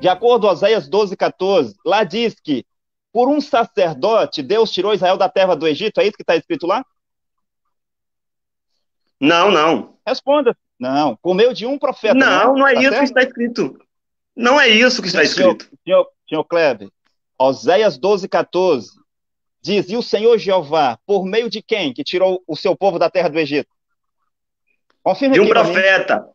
De acordo com Oséias 12:14, lá diz que por um sacerdote Deus tirou Israel da terra do Egito, é isso que está escrito lá? Não, não. Responda. Não, por meio de um profeta, não é? Não, não é Tá isso que certo? está escrito. Não é isso que está Senhor, escrito. senhor Kleber, Oséias 12:14 diz, e o Senhor Jeová, por meio de quem que tirou o seu povo da terra do Egito? Confirme De um aqui para mim. profeta.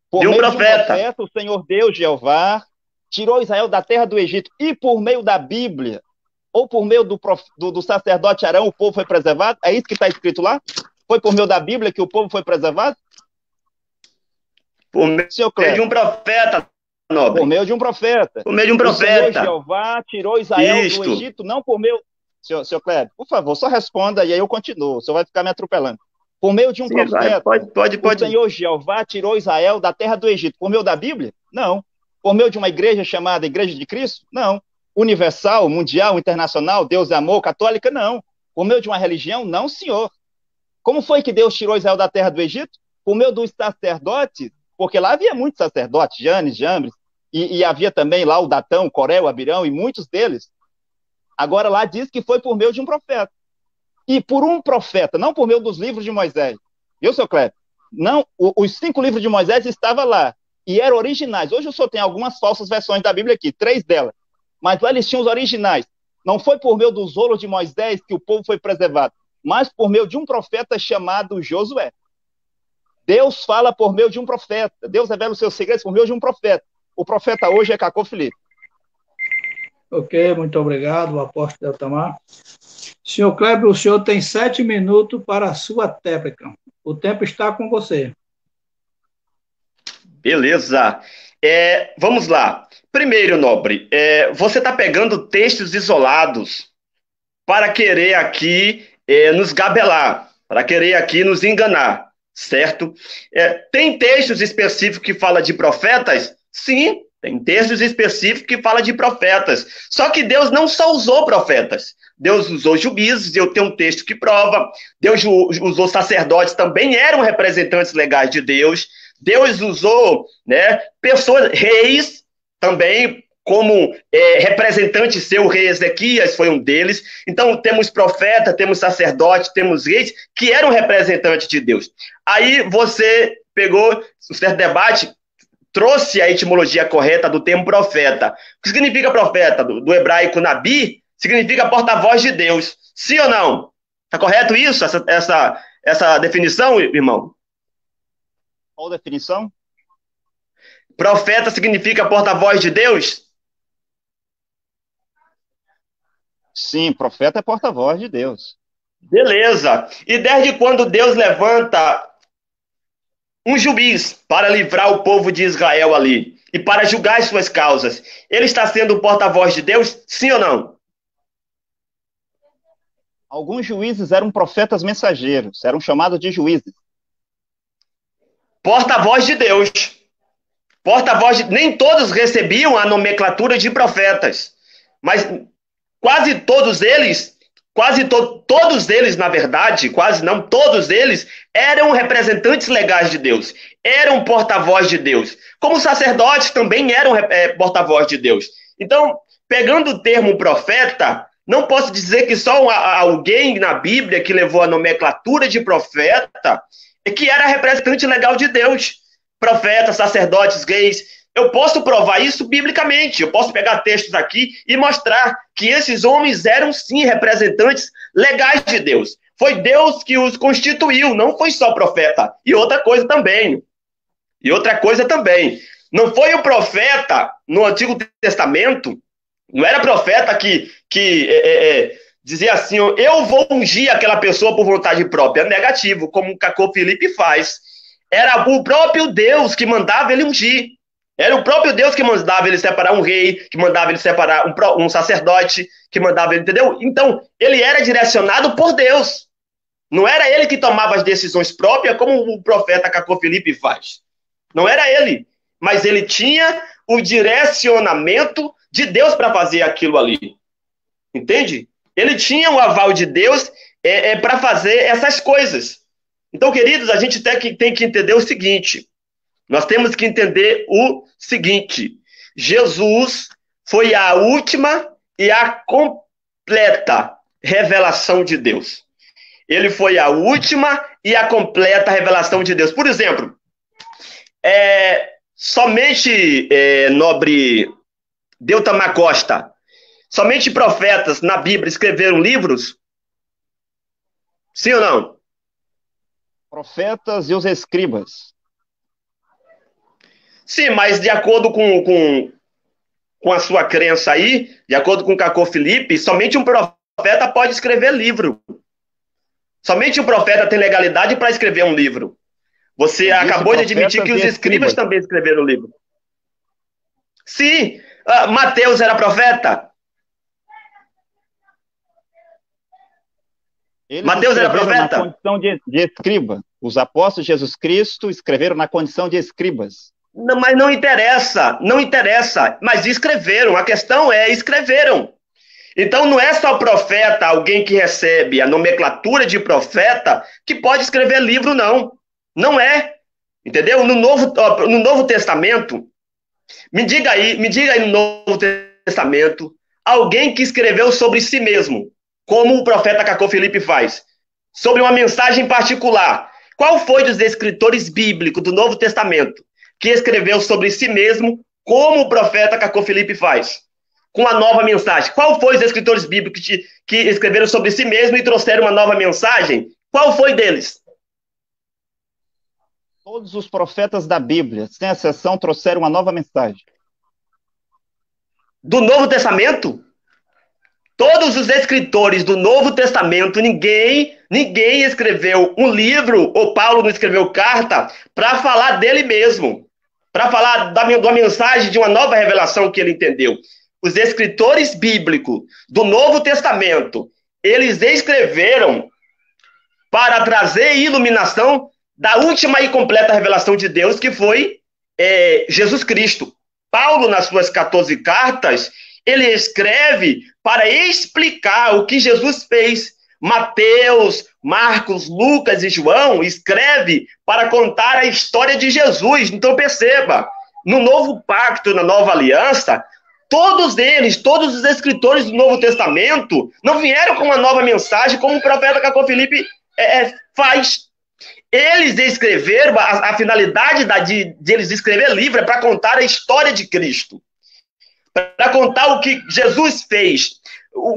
Por De um meio de um profeta. profeta, o Senhor Deus, Jeová, tirou Israel da terra do Egito. E por meio da Bíblia, ou por meio do sacerdote Arão, o povo foi preservado? É isso que está escrito lá? Foi por meio da Bíblia que o povo foi preservado? Por meio Senhor de Kleber, um profeta, por nobre. meio de um profeta. Por meio de um O Senhor profeta. Jeová tirou Israel do Isto. Egito, não por meio... Senhor Kleber, por favor, só responda e aí eu continuo. O senhor vai ficar me atropelando. Por meio de um Sim, vai, profeta, o pode. Senhor Jeová tirou Israel da terra do Egito. Por meio da Bíblia? Não. Por meio de uma igreja chamada Igreja de Cristo? Não. Universal, mundial, internacional, Deus é amor, católica? Não. Por meio de uma religião? Não, senhor. Como foi que Deus tirou Israel da terra do Egito? Por meio dos sacerdotes, porque lá havia muitos sacerdotes, Janes, Jambres, e havia também lá o Datão, Coré, o Abirão, e muitos deles. Agora lá diz que foi por meio de um profeta. E por um profeta, não por meio dos livros de Moisés. Viu, seu Kleber? Não, os 5 livros de Moisés estavam lá e eram originais. Hoje o senhor tem algumas falsas versões da Bíblia aqui, 3 delas. Mas lá eles tinham os originais. Não foi por meio dos rolos de Moisés que o povo foi preservado, mas por meio de um profeta chamado Josué. Deus fala por meio de um profeta. Deus revela os seus segredos por meio de um profeta. O profeta hoje é Cacô Filipe. Ok, muito obrigado, o apóstolo Deltamar. Senhor Kleber, o senhor tem 7 minutos para a sua réplica. O tempo está com você. Beleza. Vamos lá. Primeiro, nobre, você está pegando textos isolados para querer aqui nos gabelar, para querer aqui nos enganar, certo? Tem textos específicos que falam de profetas? Sim, tem textos específicos que falam de profetas. Só que Deus não só usou profetas. Deus usou juízes, eu tenho um texto que prova. Deus usou sacerdotes, também eram representantes legais de Deus. Deus usou, né, pessoas, reis, também como representante seu, o rei Ezequias foi um deles. Então, temos profeta, temos sacerdote, temos reis, que eram representantes de Deus. Aí você pegou um certo debate, trouxe a etimologia correta do termo profeta. O que significa profeta? Do hebraico nabi, significa porta-voz de Deus. Sim ou não? Está correto isso, essa definição, irmão? Qual a definição? Profeta significa porta-voz de Deus? Sim, profeta é porta-voz de Deus. Beleza. E desde quando Deus levanta um juiz para livrar o povo de Israel ali e para julgar as suas causas, ele está sendo o porta-voz de Deus? Sim ou não? Alguns juízes eram profetas mensageiros, eram chamados de juízes. Porta-voz de Deus. Nem todos recebiam a nomenclatura de profetas, mas todos eles, na verdade, quase não todos eles, eram representantes legais de Deus, eram porta-voz de Deus, como sacerdotes também eram porta-voz de Deus. Então, pegando o termo profeta, não posso dizer que só alguém na Bíblia que levou a nomenclatura de profeta é que era representante legal de Deus. Profetas, sacerdotes, reis. Eu posso provar isso biblicamente. Eu posso pegar textos aqui e mostrar que esses homens eram, sim, representantes legais de Deus. Foi Deus que os constituiu, não foi só profeta. E outra coisa também. Não foi o profeta no Antigo Testamento, não era profeta que dizia assim, eu vou ungir aquela pessoa por vontade própria. Negativo, como o Cacô Filipe faz. Era o próprio Deus que mandava ele ungir. Era o próprio Deus que mandava ele separar um rei, que mandava ele separar um sacerdote, que mandava ele, entendeu? Então, ele era direcionado por Deus. Não era ele que tomava as decisões próprias, como o profeta Cacô Filipe faz. Não era ele. Mas ele tinha o direcionamento de Deus para fazer aquilo ali. Entende? Ele tinha o aval de Deus para fazer essas coisas. Então, queridos, a gente tem que entender o seguinte. Nós temos que entender o seguinte. Jesus foi a última e a completa revelação de Deus. Ele foi a última e a completa revelação de Deus. Por exemplo, somente, nobre Deutamar Costa, somente profetas na Bíblia escreveram livros? Sim ou não? Profetas e os escribas. Sim, mas de acordo com a sua crença aí, de acordo com Cacô Felipe, somente um profeta pode escrever livro. Somente um profeta tem legalidade para escrever um livro. Você acabou de admitir que os escribas também escreveram livro. Sim, Mateus era profeta? Mateus era profeta? Na condição de escriba. Os apóstolos de Jesus Cristo escreveram na condição de escribas. Não, mas não interessa, não interessa. Mas escreveram, a questão é, escreveram. Então não é só profeta, alguém que recebe a nomenclatura de profeta, que pode escrever livro, não. Não é. Entendeu? No Novo Testamento, me diga aí no Novo Testamento, alguém que escreveu sobre si mesmo, como o profeta Cacô Felipe faz, sobre uma mensagem particular. Qual foi dos escritores bíblicos do Novo Testamento que escreveu sobre si mesmo, como o profeta Cacô Felipe faz, com a nova mensagem? Qual foi os escritores bíblicos que escreveram sobre si mesmo e trouxeram uma nova mensagem? Qual foi deles? Todos os profetas da Bíblia, sem exceção, trouxeram uma nova mensagem. Do Novo Testamento? Todos os escritores do Novo Testamento, ninguém escreveu um livro, ou Paulo não escreveu carta, para falar dele mesmo, para falar da mensagem de uma nova revelação que ele entendeu. Os escritores bíblicos do Novo Testamento, eles escreveram para trazer iluminação da última e completa revelação de Deus, que foi Jesus Cristo. Paulo, nas suas 14 cartas, ele escreve para explicar o que Jesus fez. Mateus, Marcos, Lucas e João escreve para contar a história de Jesus. Então perceba, no Novo Pacto, na Nova Aliança, todos eles, todos os escritores do Novo Testamento, não vieram com uma nova mensagem como o profeta Cacô Felipe faz. Eles escreveram, a finalidade de eles escrever livro é para contar a história de Cristo, para contar o que Jesus fez,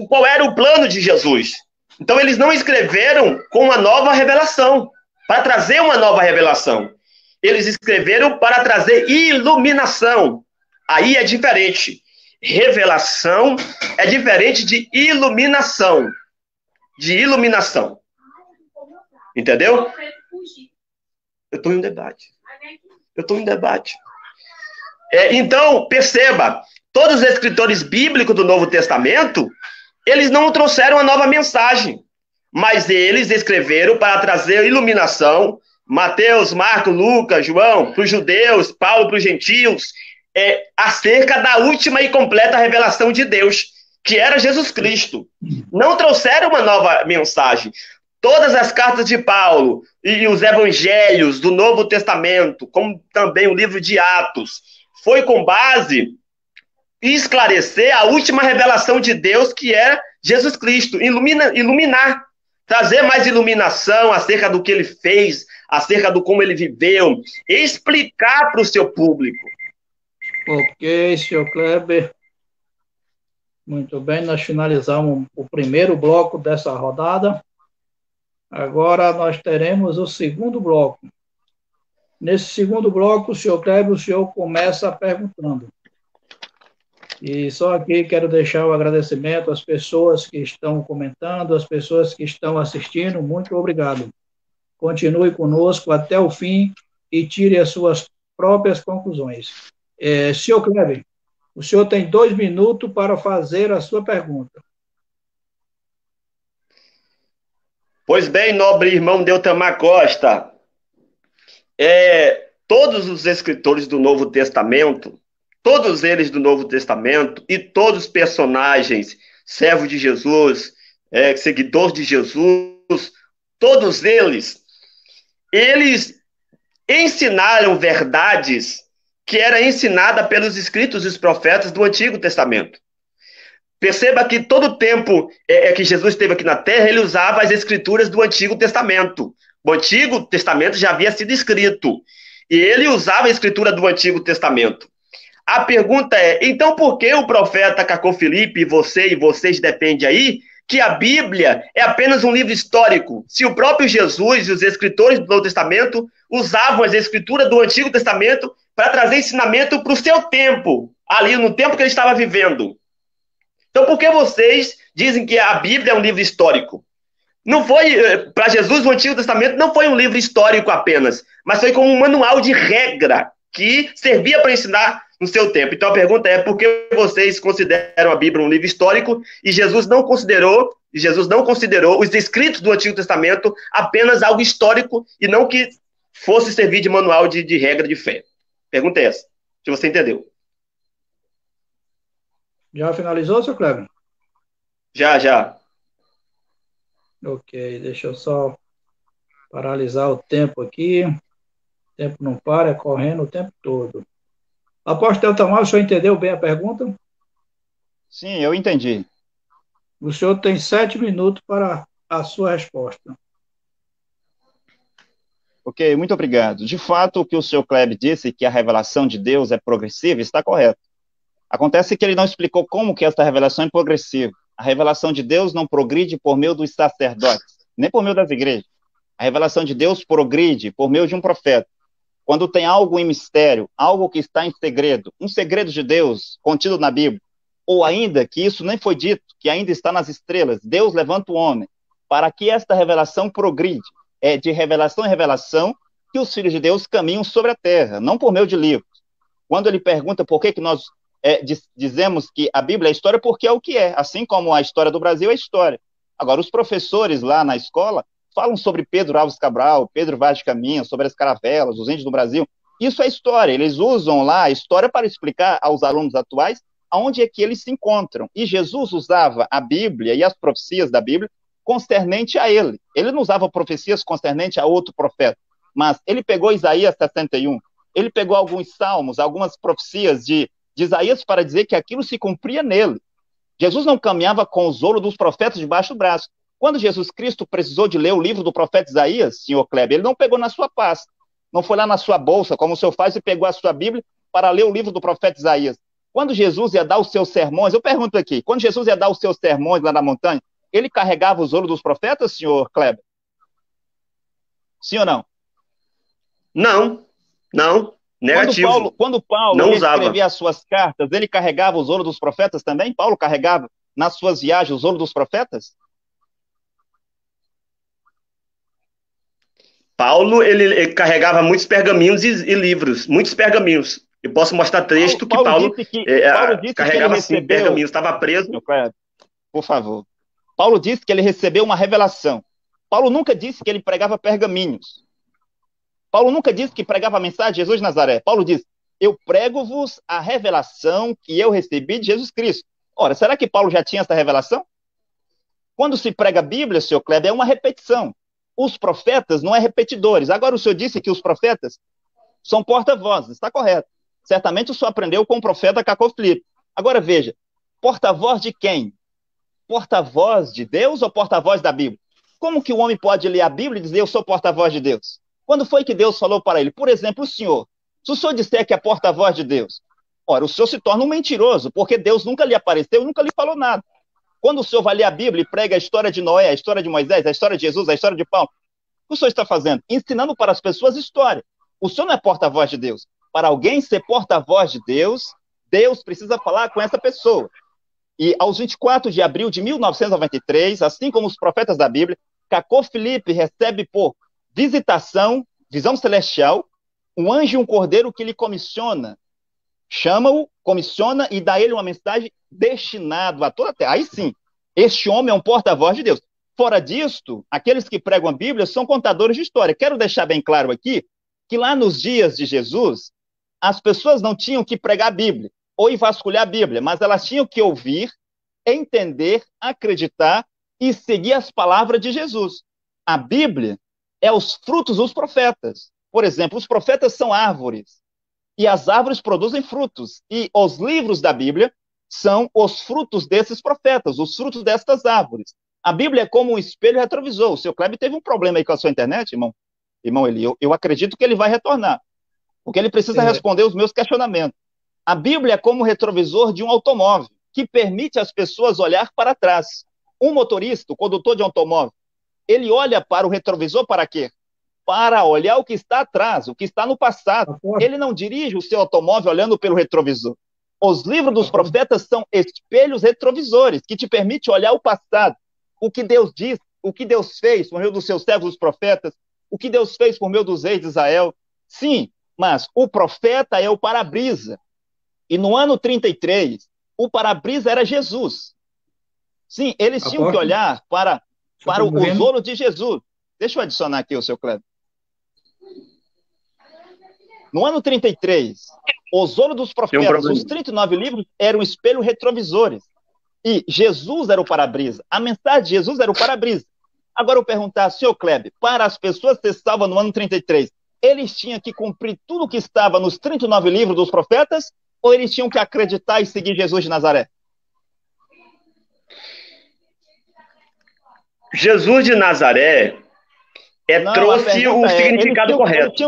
qual era o plano de Jesus. Então eles não escreveram com uma nova revelação, para trazer uma nova revelação. Eles escreveram para trazer iluminação. Aí é diferente. Revelação é diferente de iluminação. De iluminação. Entendeu? Eu estou em debate. Então, perceba, todos os escritores bíblicos do Novo Testamento, eles não trouxeram uma nova mensagem, mas eles escreveram para trazer iluminação. Mateus, Marcos, Lucas, João, para os judeus, Paulo para os gentios, acerca da última e completa revelação de Deus, que era Jesus Cristo. Não trouxeram uma nova mensagem. Todas as cartas de Paulo e os evangelhos do Novo Testamento, como também o livro de Atos, foi com base em esclarecer a última revelação de Deus, que é Jesus Cristo. Iluminar, trazer mais iluminação acerca do que ele fez, acerca do como ele viveu, explicar para o seu público. Ok, senhor Kleber. Muito bem, nós finalizamos o primeiro bloco dessa rodada. Agora nós teremos o segundo bloco. Nesse segundo bloco, o senhor Kleber, o senhor começa perguntando. E só aqui quero deixar o agradecimento às pessoas que estão comentando, às pessoas que estão assistindo. Muito obrigado. Continue conosco até o fim e tire as suas próprias conclusões. Senhor Kleber, o senhor tem 2 minutos para fazer a sua pergunta. Pois bem, nobre irmão Deutamar Costa, todos os escritores do Novo Testamento, todos eles do Novo Testamento e todos os personagens, servos de Jesus, seguidores de Jesus, todos eles ensinaram verdades que era ensinada pelos escritos dos profetas do Antigo Testamento. Perceba que todo o tempo que Jesus esteve aqui na Terra, ele usava as escrituras do Antigo Testamento. O Antigo Testamento já havia sido escrito. E ele usava a escritura do Antigo Testamento. A pergunta é, então por que o profeta Cacó Filipe, e vocês defendem aí, que a Bíblia é apenas um livro histórico? Se o próprio Jesus e os escritores do Novo Testamento usavam as escrituras do Antigo Testamento para trazer ensinamento para o seu tempo, ali no tempo que ele estava vivendo. Então por que vocês dizem que a Bíblia é um livro histórico? Não foi, para Jesus, o Antigo Testamento não foi um livro histórico apenas, mas foi como um manual de regra que servia para ensinar no seu tempo. Então a pergunta é, por que vocês consideram a Bíblia um livro histórico e Jesus não considerou os escritos do Antigo Testamento apenas algo histórico e não que fosse servir de manual de regra de fé? Pergunta é essa, se você entendeu. Já finalizou, seu Kleber? Já. Ok, deixa eu só paralisar o tempo aqui. O tempo não para, é correndo o tempo todo. Apóstolo Eltamar, o senhor entendeu bem a pergunta? Sim, eu entendi. O senhor tem 7 minutos para a sua resposta. Ok, muito obrigado. De fato, o que o senhor Kleber disse, que a revelação de Deus é progressiva, está correto. Acontece que ele não explicou como que essa revelação é progressiva. A revelação de Deus não progride por meio dos sacerdotes, nem por meio das igrejas. A revelação de Deus progride por meio de um profeta. Quando tem algo em mistério, algo que está em segredo, um segredo de Deus contido na Bíblia, ou ainda que isso nem foi dito, que ainda está nas estrelas, Deus levanta o homem para que esta revelação progride. É de revelação em revelação que os filhos de Deus caminham sobre a terra, não por meio de livros. Quando ele pergunta por que nós dizemos que a Bíblia é história, porque é o que é, assim como a história do Brasil é história. Agora, os professores lá na escola falam sobre Pedro Alves Cabral, Pedro Vaz de Caminha, sobre as caravelas, os índios do Brasil. Isso é história, eles usam lá a história para explicar aos alunos atuais aonde é que eles se encontram. E Jesus usava a Bíblia e as profecias da Bíblia concernente a ele. Ele não usava profecias concernente a outro profeta, mas ele pegou Isaías 61, ele pegou alguns salmos, algumas profecias de Isaías para dizer que aquilo se cumpria nele. Jesus não caminhava com o ouro dos profetas debaixo do braço. Quando Jesus Cristo precisou de ler o livro do profeta Isaías, senhor Kleber, ele não pegou na sua pasta, não foi lá na sua bolsa, como o senhor faz, e pegou a sua Bíblia para ler o livro do profeta Isaías. Quando Jesus ia dar os seus sermões, eu pergunto aqui, quando Jesus ia dar os seus sermões lá na montanha, ele carregava os ouros dos profetas, senhor Kleber? Sim ou não? Não. Negativo. Quando Paulo escrevia as suas cartas, ele carregava os ouros dos profetas também? Paulo carregava nas suas viagens os ouros dos profetas? Paulo, ele carregava muitos pergaminhos e livros, muitos pergaminhos. Eu posso mostrar trecho que Paulo carregava assim, pergaminhos, estava preso. Por favor. Paulo disse que ele recebeu uma revelação. Paulo nunca disse que ele pregava pergaminhos. Paulo nunca disse que pregava a mensagem de Jesus de Nazaré. Paulo diz, eu prego-vos a revelação que eu recebi de Jesus Cristo. Ora, será que Paulo já tinha essa revelação? Quando se prega a Bíblia, senhor Kleber, é uma repetição. Os profetas não é repetidores. Agora o senhor disse que os profetas são porta-vozes. Está correto. Certamente o senhor aprendeu com o profeta Cacó Filipe. Agora veja, porta-voz de quem? Porta-voz de Deus ou porta-voz da Bíblia? Como que o homem pode ler a Bíblia e dizer eu sou porta-voz de Deus? Quando foi que Deus falou para ele? Por exemplo, o senhor. Se o senhor disser que é porta-voz de Deus, ora, o senhor se torna um mentiroso, porque Deus nunca lhe apareceu, nunca lhe falou nada. Quando o senhor vai ler a Bíblia e prega a história de Noé, a história de Moisés, a história de Jesus, a história de Paulo, o que o senhor está fazendo? Ensinando para as pessoas história. O senhor não é porta-voz de Deus. Para alguém ser porta-voz de Deus, Deus precisa falar com essa pessoa. E aos 24 de abril de 1993, assim como os profetas da Bíblia, Cacó Filipe recebe por visitação, visão celestial, um anjo e um cordeiro que lhe comissiona, chama-o, comissiona e dá a ele uma mensagem destinada a toda a terra. Aí sim, este homem é um porta-voz de Deus. Fora disto, aqueles que pregam a Bíblia são contadores de história. Quero deixar bem claro aqui que lá nos dias de Jesus, as pessoas não tinham que pregar a Bíblia ou ir vasculhar a Bíblia, mas elas tinham que ouvir, entender, acreditar e seguir as palavras de Jesus. A Bíblia é os frutos dos profetas. Por exemplo, os profetas são árvores. E as árvores produzem frutos. E os livros da Bíblia são os frutos desses profetas, os frutos destas árvores. A Bíblia é como um espelho retrovisor. O seu Kleber teve um problema aí com a sua internet, irmão? Irmão Eli, eu acredito que ele vai retornar, porque ele precisa responder os meus questionamentos. A Bíblia é como o retrovisor de um automóvel, que permite às pessoas olhar para trás. Um motorista, o condutor de um automóvel, ele olha para o retrovisor para quê? Para olhar o que está atrás, o que está no passado. Ele não dirige o seu automóvel olhando pelo retrovisor. Os livros dos profetas são espelhos retrovisores, que te permitem olhar o passado, o que Deus diz, o que Deus fez por meio dos seus servos, os profetas, o que Deus fez por meio dos reis de Israel. Sim, mas o profeta é o para-brisa. E no ano 33, o para-brisa era Jesus. Sim, eles tinham que olhar para o zolo de Jesus. Deixa eu adicionar aqui o seu Kleber. No ano 33, o zolo dos profetas, os 39 livros, eram espelhos retrovisores. E Jesus era o para-brisa. A mensagem de Jesus era o para-brisa. Agora eu perguntar, senhor Kleber, para as pessoas ser salvas no ano 33, eles tinham que cumprir tudo o que estava nos 39 livros dos profetas, ou eles tinham que acreditar e seguir Jesus de Nazaré? Jesus de Nazaré trouxe o significado correto.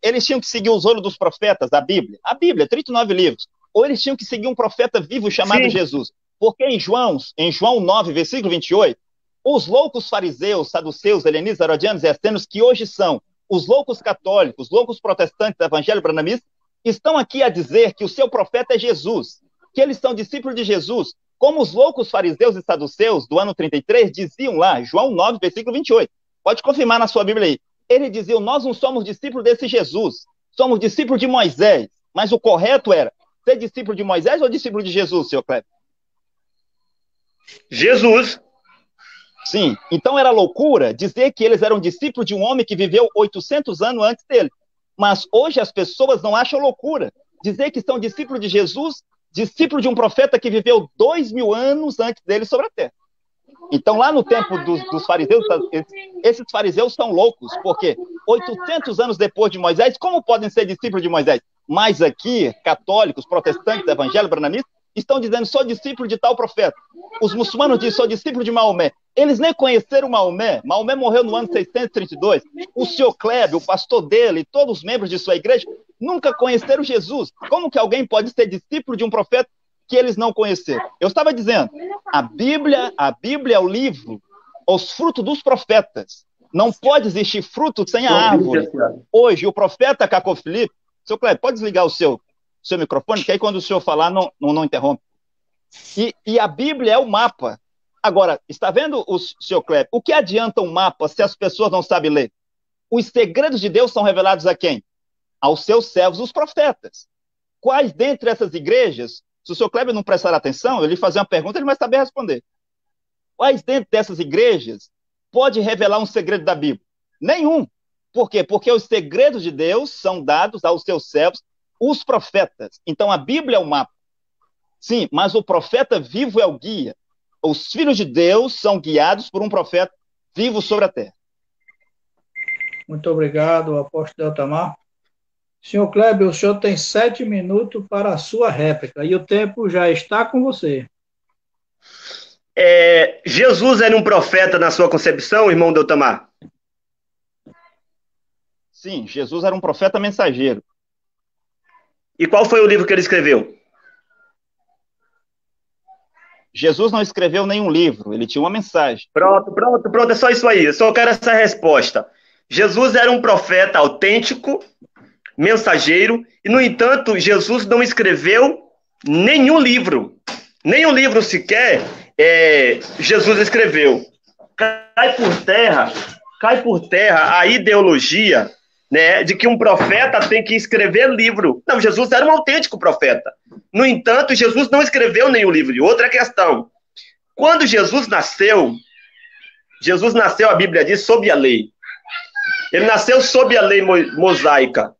Eles tinham que seguir o zolo dos profetas, da Bíblia. A Bíblia, 39 livros. Ou eles tinham que seguir um profeta vivo chamado Jesus. Porque em João 9, versículo 28, os loucos fariseus, saduceus, helenistas, herodianos e essênios, que hoje são os loucos católicos, loucos protestantes, evangelho branamistas, estão aqui a dizer que o seu profeta é Jesus, que eles são discípulos de Jesus, como os loucos fariseus e saduceus do ano 33 diziam lá, João 9, versículo 28. Pode confirmar na sua Bíblia aí. Eles diziam, nós não somos discípulos desse Jesus, somos discípulos de Moisés. Mas o correto era ser discípulo de Moisés ou discípulo de Jesus, senhor Kleber? Jesus. Sim, então era loucura dizer que eles eram discípulos de um homem que viveu 800 anos antes dele. Mas hoje as pessoas não acham loucura dizer que são discípulos de Jesus, discípulos de um profeta que viveu 2000 anos antes dele sobre a terra. Então lá no tempo dos fariseus, esses fariseus são loucos, porque 800 anos depois de Moisés, como podem ser discípulos de Moisés? Mas aqui, católicos, protestantes, evangélicos, branamistas, estão dizendo, sou discípulo de tal profeta. Os muçulmanos dizem, sou discípulo de Maomé. Eles nem conheceram Maomé. Maomé morreu no ano 632. O senhor Kleber, o pastor dele, e todos os membros de sua igreja, nunca conheceram Jesus. Como que alguém pode ser discípulo de um profeta que eles não conheceram? Eu estava dizendo, a Bíblia é o livro, os frutos dos profetas. Não pode existir fruto sem a árvore. Hoje, o profeta Caco Filipe, senhor Kleber, pode desligar o seu microfone, que aí quando o senhor falar, não interrompe. E a Bíblia é o mapa. Agora, está vendo, o senhor Kleber, o que adianta um mapa se as pessoas não sabem ler? Os segredos de Deus são revelados a quem? Aos seus servos, os profetas. Quais dentre essas igrejas, se o senhor Kleber não prestar atenção, eu lhe fazer uma pergunta, ele vai saber responder. Quais dentro dessas igrejas pode revelar um segredo da Bíblia? Nenhum. Por quê? Porque os segredos de Deus são dados aos seus servos, os profetas. Então a Bíblia é o mapa. Sim, mas o profeta vivo é o guia. Os filhos de Deus são guiados por um profeta vivo sobre a terra. Muito obrigado, apóstolo Deltamar. Senhor Kleber, o senhor tem 7 minutos para a sua réplica, e o tempo já está com você. Jesus era um profeta na sua concepção, irmão Deltamar? Sim, Jesus era um profeta mensageiro. E qual foi o livro que ele escreveu? Jesus não escreveu nenhum livro, ele tinha uma mensagem. Pronto, é só isso aí, eu só quero essa resposta. Jesus era um profeta autêntico, mensageiro, e no entanto, Jesus não escreveu nenhum livro sequer, Jesus escreveu. Cai por terra a ideologia, né, de que um profeta tem que escrever livro. Não, Jesus era um autêntico profeta. No entanto, Jesus não escreveu nenhum livro. E outra questão, quando Jesus nasceu, a Bíblia diz, sob a lei. Ele nasceu sob a lei mosaica.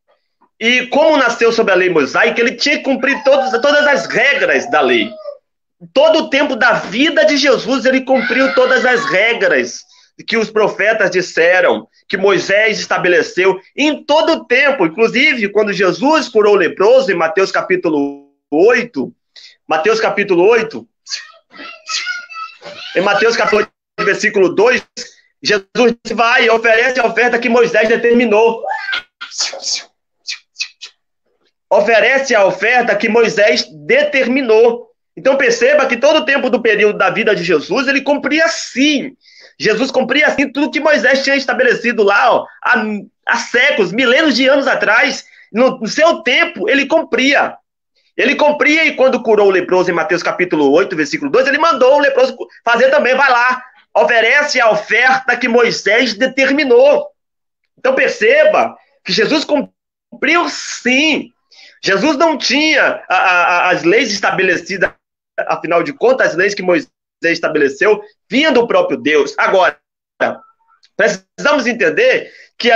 E como nasceu sob a lei mosaica, ele tinha que cumprir todas as regras da lei. Todo o tempo da vida de Jesus, ele cumpriu todas as regras que os profetas disseram, que Moisés estabeleceu em todo o tempo, inclusive quando Jesus curou o leproso em Mateus capítulo 8, em Mateus capítulo 8, versículo 2, Jesus vai e oferece a oferta que Moisés determinou. Oferece a oferta que Moisés determinou. Então perceba que todo o tempo do período da vida de Jesus, ele cumpria sim. Jesus cumpria assim tudo que Moisés tinha estabelecido lá, ó, há séculos, milênios de anos atrás. No seu tempo, ele cumpria. Ele cumpria e quando curou o leproso em Mateus capítulo 8, versículo 2, ele mandou o leproso fazer também, vai lá, oferece a oferta que Moisés determinou. Então perceba que Jesus cumpriu sim. Jesus não tinha as leis estabelecidas, afinal de contas, as leis que Moisés estabeleceu vinham do próprio Deus. Agora, precisamos entender que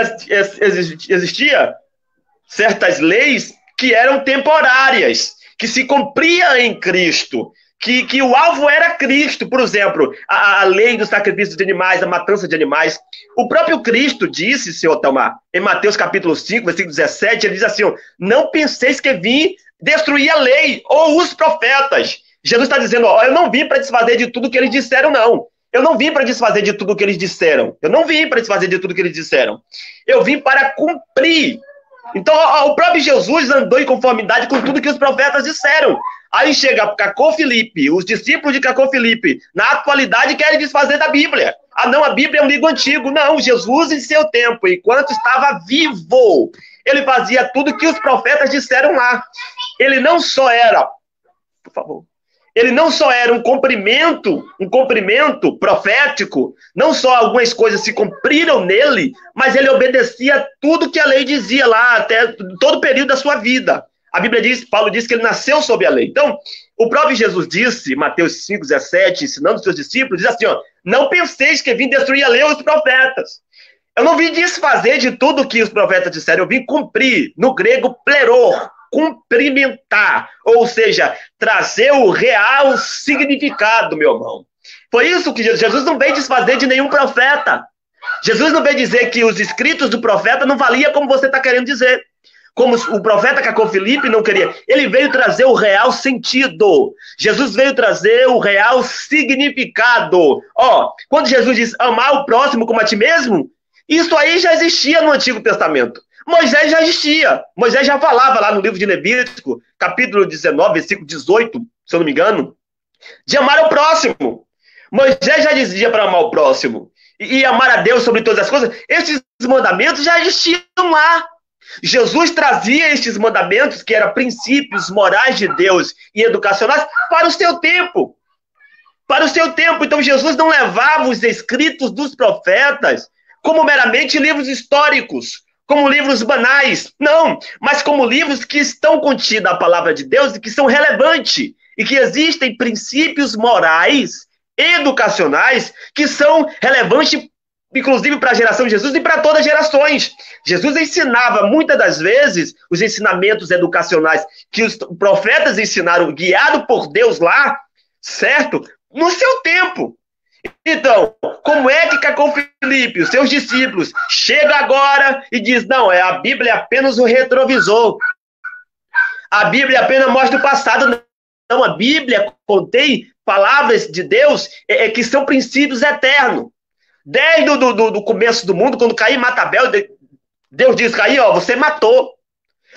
existia certas leis que eram temporárias, que se cumpria em Cristo, que o alvo era Cristo. Por exemplo, a lei do sacrifício de animais, a matança de animais. O próprio Cristo disse, senhor Tomar, em Mateus capítulo 5, versículo 17, ele diz assim, não penseis que vim destruir a lei ou os profetas. Jesus está dizendo, ó, eu não vim para desfazer de tudo que eles disseram, não. Eu não vim para desfazer de tudo que eles disseram. Eu não vim para desfazer de tudo que eles disseram. Eu vim para cumprir. Então, o próprio Jesus andou em conformidade com tudo que os profetas disseram. Aí chega Cacô Filipe, os discípulos de Cacô Filipe, na atualidade querem desfazer da Bíblia. Ah, não, a Bíblia é um livro antigo. Não, Jesus em seu tempo, enquanto estava vivo, ele fazia tudo que os profetas disseram lá. Ele não só era, por favor, ele não só era um cumprimento profético, não só algumas coisas se cumpriram nele, mas ele obedecia tudo que a lei dizia lá, até todo o período da sua vida. A Bíblia diz, Paulo diz que ele nasceu sob a lei. Então, o próprio Jesus disse, Mateus 5,17, ensinando os seus discípulos, diz assim, ó, não penseis que vim destruir a lei ou os profetas. Eu não vim desfazer de tudo que os profetas disseram, eu vim cumprir, no grego, pleror, cumprimentar, ou seja, trazer o real significado, meu irmão. Foi isso que Jesus não veio desfazer de nenhum profeta. Jesus não veio dizer que os escritos do profeta não valia como você está querendo dizer. Como o profeta Cacô Filipe não queria. Ele veio trazer o real sentido. Jesus veio trazer o real significado. Ó, quando Jesus diz amar o próximo como a ti mesmo, isso aí já existia no Antigo Testamento. Moisés já existia. Moisés já falava lá no livro de Levítico, capítulo 19, versículo 18, se eu não me engano, de amar o próximo. Moisés já dizia para amar o próximo. E amar a Deus sobre todas as coisas. Esses mandamentos já existiam lá. Jesus trazia estes mandamentos, que eram princípios morais de Deus e educacionais, para o seu tempo. Para o seu tempo. Então Jesus não levava os escritos dos profetas como meramente livros históricos, como livros banais. Não, mas como livros que estão contidos na palavra de Deus e que são relevantes. E que existem princípios morais, educacionais, que são relevantes inclusive para a geração de Jesus e para todas as gerações. Jesus ensinava, muitas das vezes, os ensinamentos educacionais que os profetas ensinaram, guiado por Deus lá, certo? No seu tempo. Então, como é que Cacô Filipe, os seus discípulos, chega agora e diz, não, a Bíblia é apenas o retrovisor. A Bíblia apenas mostra o passado. Não, a Bíblia contém palavras de Deus que são princípios eternos. Desde o começo do mundo, quando Caim mata Abel, Deus diz, Caim, ó, você matou.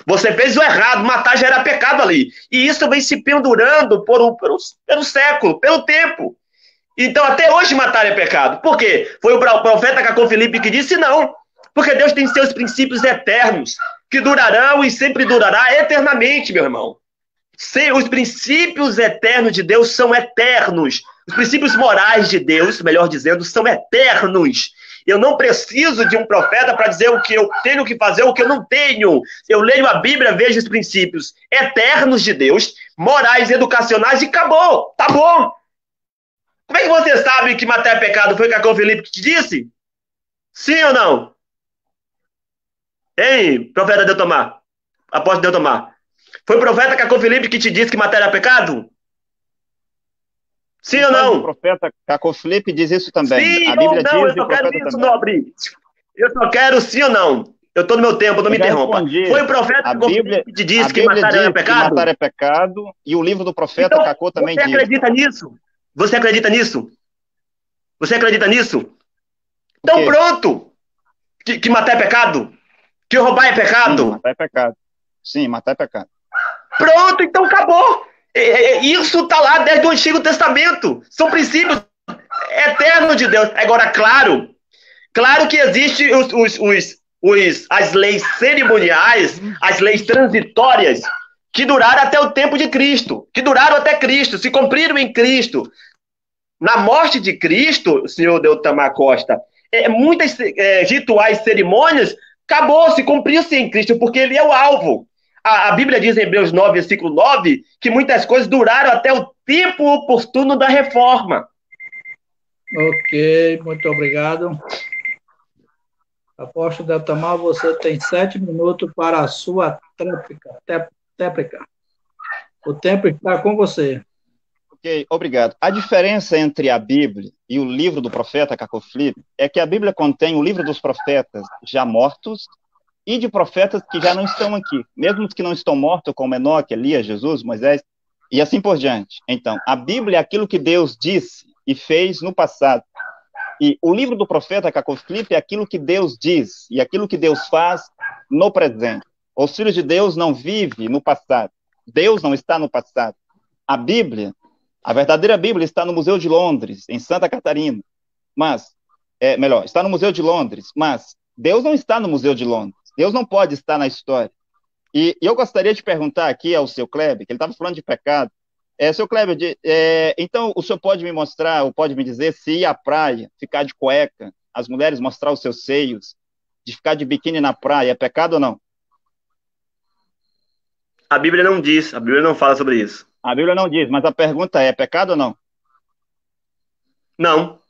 Você fez o errado, matar já era pecado ali. E isso vem se pendurando pelo século, pelo tempo. Então, até hoje matar é pecado. Por quê? Foi o profeta Cacô Filipe que disse não. Porque Deus tem seus princípios eternos, que durarão e sempre durará eternamente, meu irmão. Os princípios eternos de Deus são eternos. Os princípios morais de Deus, melhor dizendo, são eternos. Eu não preciso de um profeta para dizer o que eu tenho que fazer, o que eu não tenho. Eu leio a Bíblia, vejo os princípios eternos de Deus, morais, educacionais e acabou. Tá bom. Como é que você sabe que matar é pecado? Foi Cacô Filipe que te disse? Sim ou não? Hein, profeta Deltomar? Apóstolo Deltomar? Foi o profeta Cacô Filipe que te disse que matar é pecado? Sim ou não? O profeta Caco Felipe diz isso também. Sim A Bíblia ou não? diz Eu e o só quero profeta isso, também. nobre. Eu só quero sim ou não. Eu estou no meu tempo, não me interrompa. Respondi. Foi o profeta A Bíblia, que te disse a que Bíblia matar diz é que pecado? matar é pecado, e o livro do profeta Então, Cacô também você diz. acredita nisso? Você acredita nisso? Você acredita nisso? O Então quê? pronto! Que matar é pecado? Que roubar é Sim, pecado? matar é pecado. Sim, matar é pecado. Pronto, então acabou! Isso está lá desde o Antigo Testamento. São princípios eternos de Deus. Agora, claro que existem as leis cerimoniais, as leis transitórias, que duraram até o tempo de Cristo, que duraram até Cristo, se cumpriram em Cristo. Na morte de Cristo, senhor Deltamar Costa, muitas rituais, cerimônias, acabou, se cumpriu-se em Cristo, porque ele é o alvo. A Bíblia diz em Hebreus 9, versículo 9, que muitas coisas duraram até o tempo oportuno da reforma. Ok, muito obrigado. Apóstolo Deltamar, você tem 7 minutos para a sua tréplica. O tempo está com você. Ok, obrigado. A diferença entre a Bíblia e o livro do profeta Caco Felipe é que a Bíblia contém o livro dos profetas já mortos e de profetas que já não estão aqui, mesmo os que não estão mortos, como Enoque, Elias, Jesus, Moisés, e assim por diante. Então, a Bíblia é aquilo que Deus disse e fez no passado. E o livro do profeta Caco Felipe é aquilo que Deus diz e aquilo que Deus faz no presente. Os filhos de Deus não vivem no passado. Deus não está no passado. A Bíblia, a verdadeira Bíblia, está no Museu de Londres, em Santa Catarina. Mas, está no Museu de Londres, mas Deus não está no Museu de Londres. Deus não pode estar na história. E eu gostaria de perguntar aqui ao seu Kleber, que ele estava falando de pecado. Seu Kleber, então o senhor pode me mostrar, ou pode me dizer, se ir à praia, ficar de cueca, as mulheres mostrar os seus seios, de ficar de biquíni na praia, é pecado ou não? A Bíblia não diz, a Bíblia não fala sobre isso. A Bíblia não diz, mas a pergunta é pecado ou não? Não.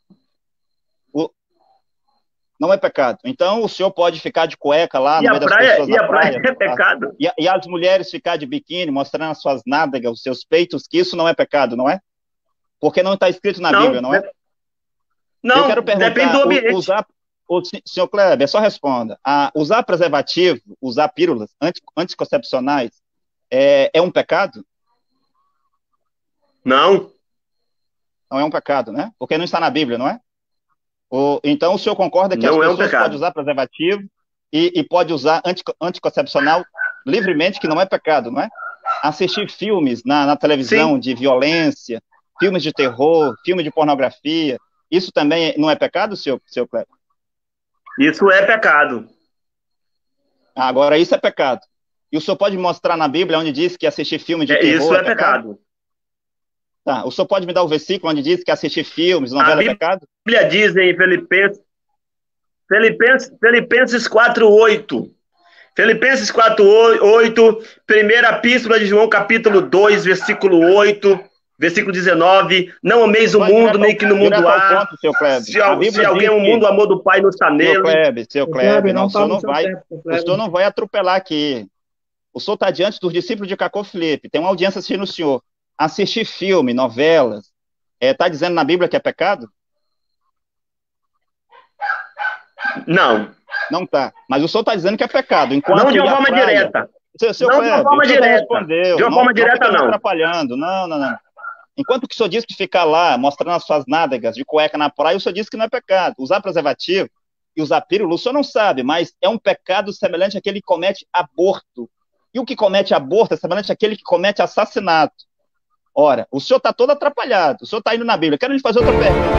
Não é pecado. Então o senhor pode ficar de cueca lá no meio das praia, pessoas na praia. É pecado? E as mulheres ficar de biquíni, mostrando as suas nádegas, os seus peitos, que isso não é pecado, não é? Porque não está escrito na Bíblia, não é? Não, eu quero perguntar, depende do ambiente. Senhor Kleber, só responda. Usar preservativo, usar pílulas anticoncepcionais, é um pecado? Não. Não é um pecado, né? Porque não está na Bíblia, não é? Então o senhor concorda que as pessoas podem usar preservativo e pode usar anticoncepcional livremente, que não é pecado, não é? Assistir filmes na televisão, sim, de violência, filmes de terror, filme de pornografia, isso também não é pecado, senhor Kleber? Isso é pecado. Agora, isso é pecado. E o senhor pode mostrar na Bíblia onde diz que assistir filme de terror isso é pecado? Tá, o senhor pode me dar o versículo onde diz que assistir filmes, novela é pecado? A Bíblia diz em Filipenses 4:8. Filipenses 4:8, primeira epístola de João, capítulo 2, versículo 8, versículo 19. Não ameis o mundo, nem que no mundo há. Se alguém o mundo, o amor do Pai não está nele. Seu Kleber, não, o senhor não vai atropelar aqui. O senhor está diante dos discípulos de Caco Felipe, tem uma audiência assistindo o senhor. Assistir filme, novelas, está dizendo na Bíblia que é pecado? Não. Não está. Mas o senhor está dizendo que é pecado. Não de uma forma direta. Não de uma forma direta. De uma forma direta, não. Atrapalhando. Não. Enquanto que o senhor diz que ficar lá, mostrando as suas nádegas de cueca na praia, o senhor diz que não é pecado. Usar preservativo e usar pílula, o senhor não sabe, mas é um pecado semelhante àquele que comete aborto. E o que comete aborto é semelhante àquele que comete assassinato. Ora, o senhor está todo atrapalhado, o senhor está indo na Bíblia. Quero lhe fazer outra pergunta.